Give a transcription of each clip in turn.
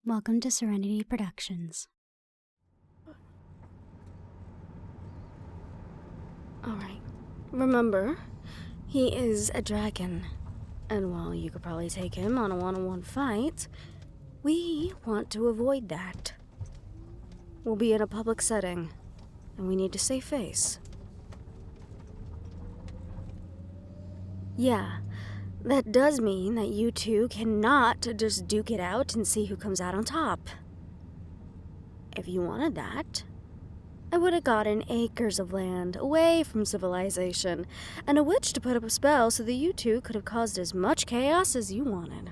Welcome to Serenity Productions. Alright. Remember, he is a dragon. And while you could probably take him on a one-on-one fight, we want to avoid that. We'll be in a public setting, and we need to save face. Yeah, that does mean that you two cannot just duke it out and see who comes out on top. If you wanted that, I would have gotten acres of land away from civilization and a witch to put up a spell so that you two could have caused as much chaos as you wanted.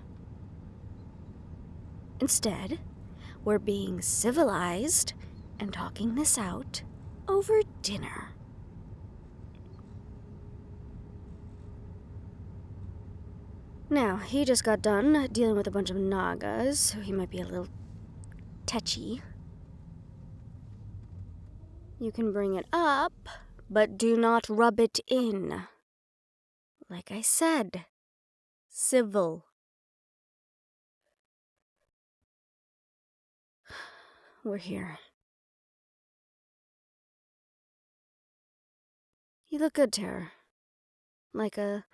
Instead, we're being civilized and talking this out over dinner. Now, he just got done dealing with a bunch of Nagas, so he might be a little touchy. You can bring it up, but do not rub it in. Like I said, civil. We're here. You look good, Tara. Like a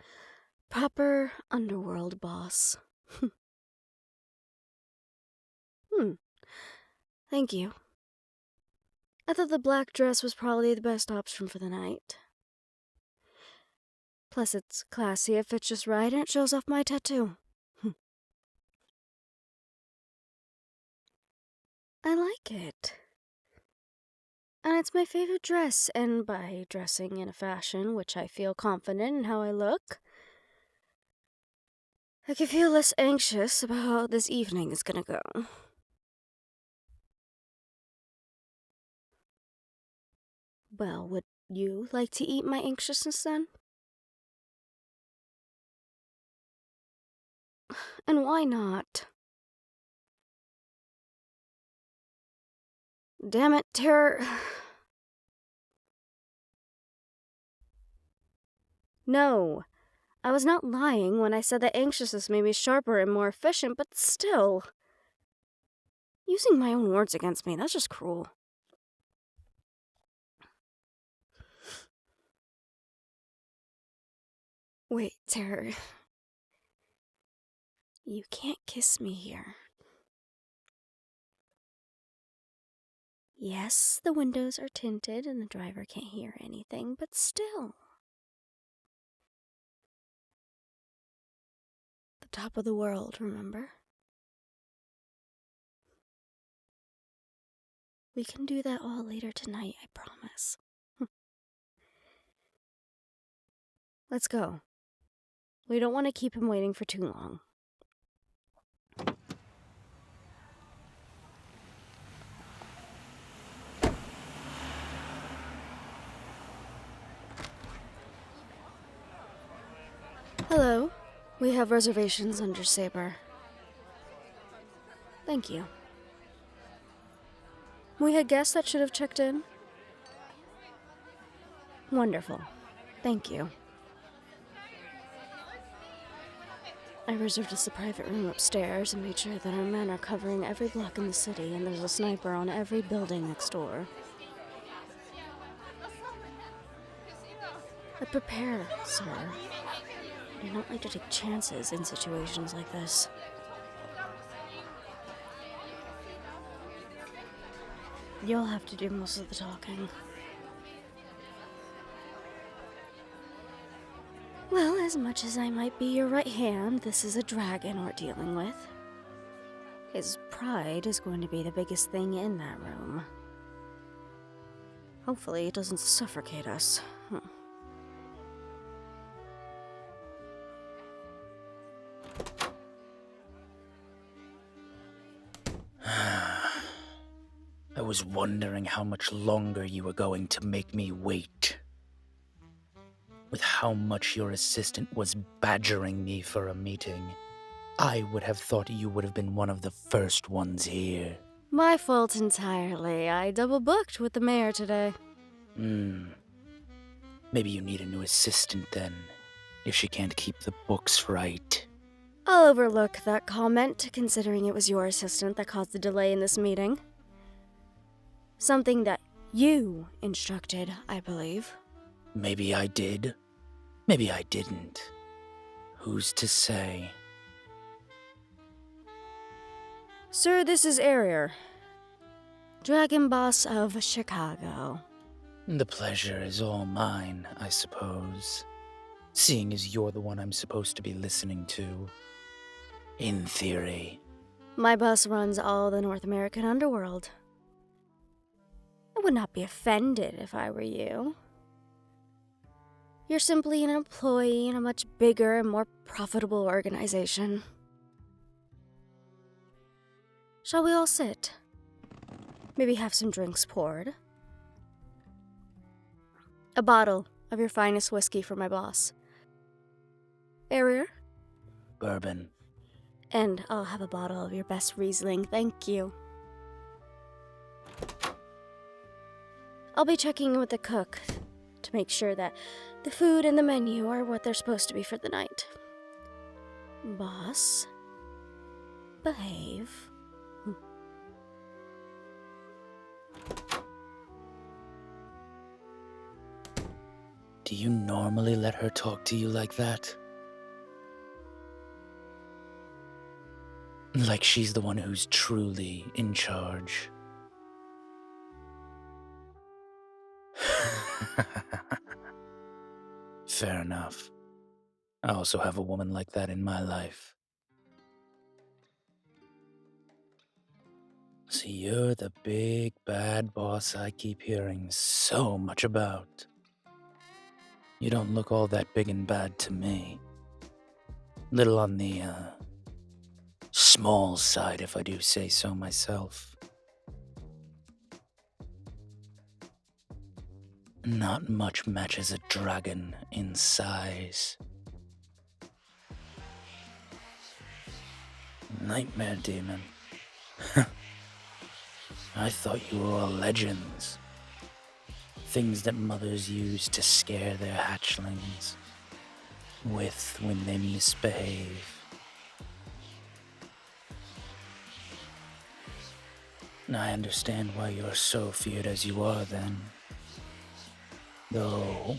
proper underworld boss. Thank you. I thought the black dress was probably the best option for the night. Plus, it's classy, it fits just right, and it shows off my tattoo. I like it. And it's my favorite dress, and by dressing in a fashion which I feel confident in how I look, I can feel less anxious about how this evening is gonna go. Well, would you like to eat my anxiousness then? And why not? Damn it, Terror. No, I was not lying when I said that anxiousness made me sharper and more efficient, but still. Using my own words against me, that's just cruel. Wait, Terror. You can't kiss me here. Yes, the windows are tinted and the driver can't hear anything, but still. The top of the world, remember? We can do that all later tonight, I promise. Let's go. We don't want to keep him waiting for too long. Hello. We have reservations under Saber. Thank you. We had guests that should have checked in. Wonderful. Thank you. I reserved us a private room upstairs and made sure that our men are covering every block in the city and there's a sniper on every building next door. I prepare, sir. I don't like to take chances in situations like this. You'll have to do most of the talking. Well, as much as I might be your right hand, this is a dragon we're dealing with. His pride is going to be the biggest thing in that room. Hopefully it doesn't suffocate us. I was wondering how much longer you were going to make me wait. With how much your assistant was badgering me for a meeting, I would have thought you would have been one of the first ones here. My fault entirely. I double-booked with the mayor today. Maybe you need a new assistant then, if she can't keep the books right. I'll overlook that comment, considering it was your assistant that caused the delay in this meeting. Something that you instructed, I believe. Maybe I did. Maybe I didn't. Who's to say? Sir, this is Arier, Dragon Boss of Chicago. The pleasure is all mine, I suppose. Seeing as you're the one I'm supposed to be listening to. In theory. My boss runs all the North American underworld. I would not be offended if I were you. You're simply an employee in a much bigger and more profitable organization. Shall we all sit? Maybe have some drinks poured? A bottle of your finest whiskey for my boss. Arier? Bourbon. And I'll have a bottle of your best Riesling, thank you. I'll be checking in with the cook to make sure that the food and the menu are what they're supposed to be for the night. Boss, behave. Do you normally let her talk to you like that? Like she's the one who's truly in charge. Fair enough. I also have a woman like that in my life. So you're the big bad boss I keep hearing so much about. You don't look all that big and bad to me. Little on the, small side, if I do say so myself. Not much matches a dragon in size. Nightmare demon. I thought you were all legends. Things that mothers use to scare their hatchlings with when they misbehave. I understand why you're so feared as you are then. Though,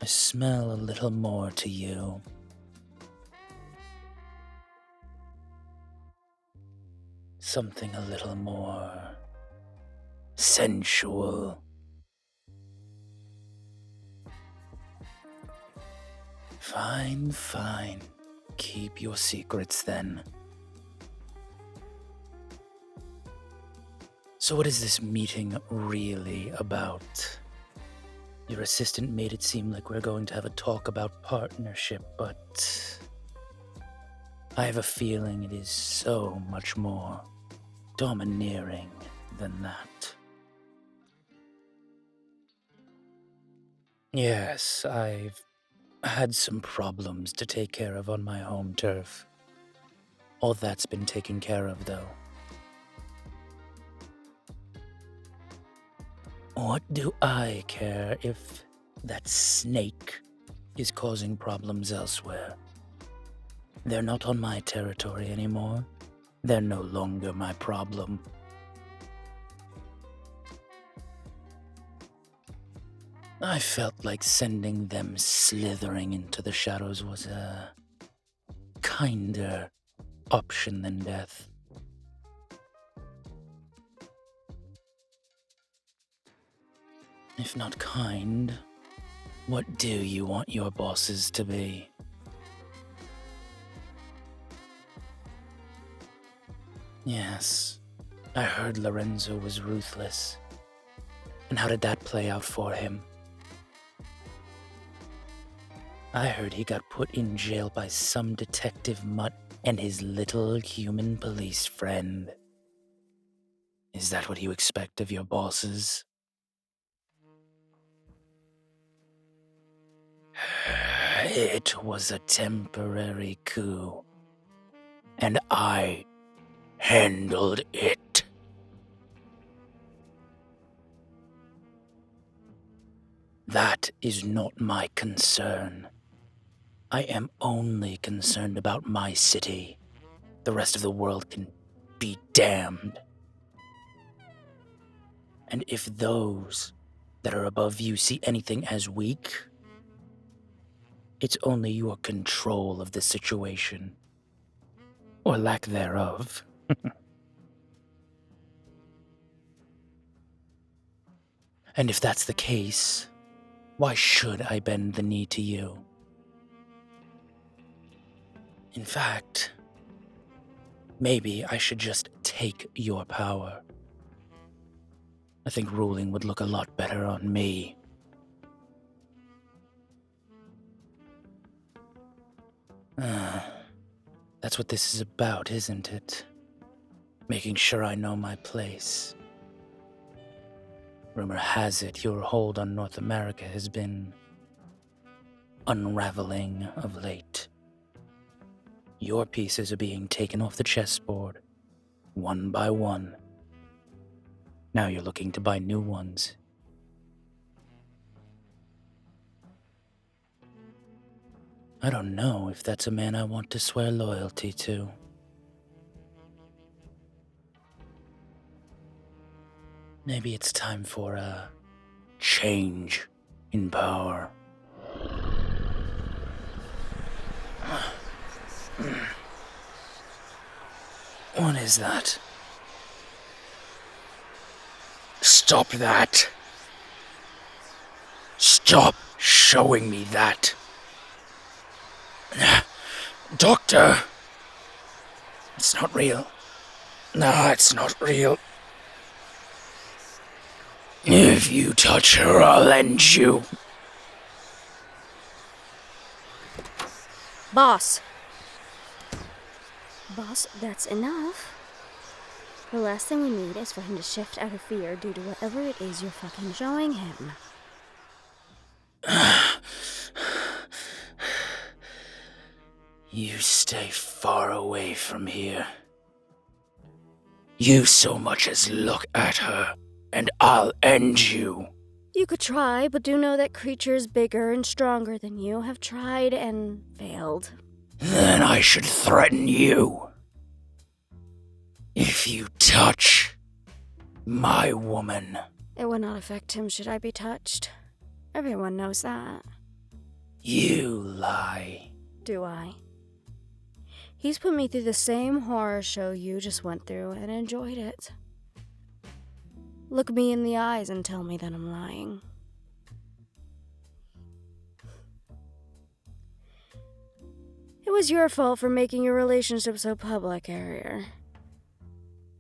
I smell a little more to you. Something a little more sensual. Fine, fine. Keep your secrets then. So what is this meeting really about? Your assistant made it seem like we're going to have a talk about partnership, but I have a feeling it is so much more domineering than that. Yes, I've had some problems to take care of on my home turf. All that's been taken care of, though. What do I care if that snake is causing problems elsewhere? They're not on my territory anymore. They're no longer my problem. I felt like sending them slithering into the shadows was a kinder option than death. If not kind, what do you want your bosses to be? Yes, I heard Lorenzo was ruthless. And how did that play out for him? I heard he got put in jail by some detective mutt and his little human police friend. Is that what you expect of your bosses? It was a temporary coup, and I handled it. That is not my concern. I am only concerned about my city. The rest of the world can be damned. And if those that are above you see anything as weak, it's only your control of the situation. Or lack thereof. And if that's the case, why should I bend the knee to you? In fact, maybe I should just take your power. I think ruling would look a lot better on me. That's what this is about, isn't it? Making sure I know my place. Rumor has it your hold on North America has been unraveling of late. Your pieces are being taken off the chessboard, one by one. Now you're looking to buy new ones. I don't know if that's a man I want to swear loyalty to. Maybe it's time for a change in power. What is that? Stop that! Stop showing me that! Doctor! It's not real. No, it's not real. If you touch her, I'll end you. Boss, that's enough. The last thing we need is for him to shift out of fear due to whatever it is you're fucking showing him. You stay far away from here. You so much as look at her, and I'll end you. You could try, but do know that creatures bigger and stronger than you have tried and failed. Then I should threaten you. If you touch my woman. It would not affect him should I be touched. Everyone knows that. You lie. Do I? He's put me through the same horror show you just went through and enjoyed it. Look me in the eyes and tell me that I'm lying. It was your fault for making your relationship so public, Harrier.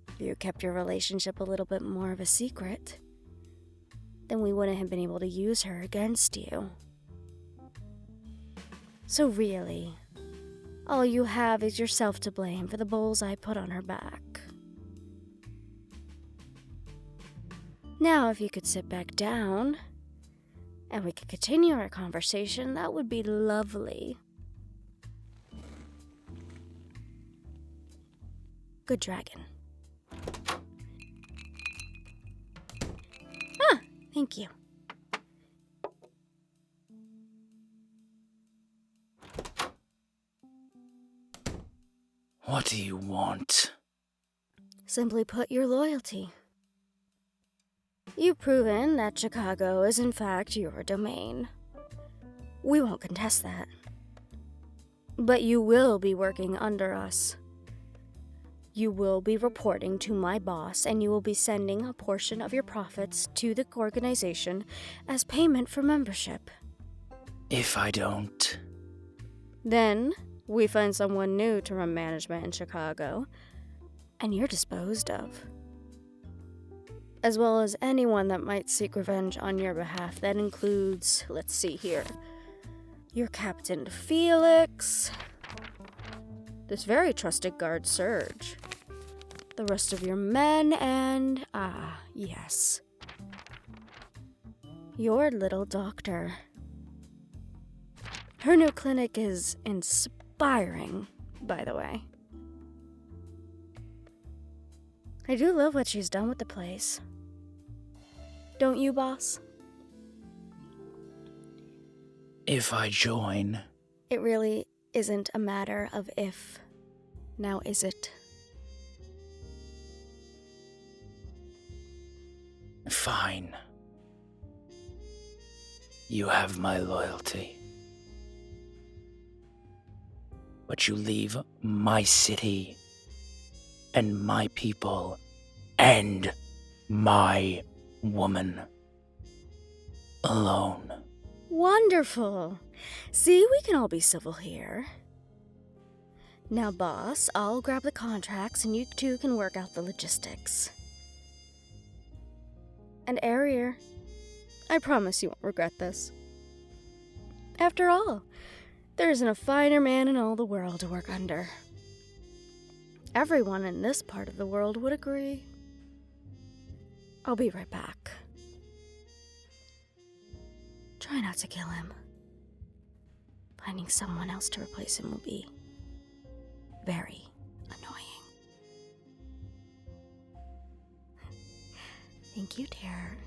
If you kept your relationship a little bit more of a secret, then we wouldn't have been able to use her against you. So really, all you have is yourself to blame for the bowls I put on her back. Now, if you could sit back down, and we could continue our conversation, that would be lovely. Good dragon. Ah, thank you. What do you want? Simply put, your loyalty. You've proven that Chicago is in fact your domain. We won't contest that. But you will be working under us. You will be reporting to my boss, and you will be sending a portion of your profits to the organization as payment for membership. If I don't... Then, we find someone new to run management in Chicago, and you're disposed of. As well as anyone that might seek revenge on your behalf. That includes, let's see here, your Captain Felix, this very trusted guard Serge, the rest of your men, and, yes, your little doctor. Her new clinic is inspiring, by the way. I do love what she's done with the place. Don't you, boss? If I join, It really isn't a matter of if. Now is it? Fine. You have my loyalty. But you leave my city and my people and my woman alone. Wonderful. See, we can all be civil here. Now, boss, I'll grab the contracts and you two can work out the logistics. And Arier, I promise you won't regret this. After all, there isn't a finer man in all the world to work under. Everyone in this part of the world would agree. I'll be right back. Try not to kill him. Finding someone else to replace him will be very annoying. Thank you, dear.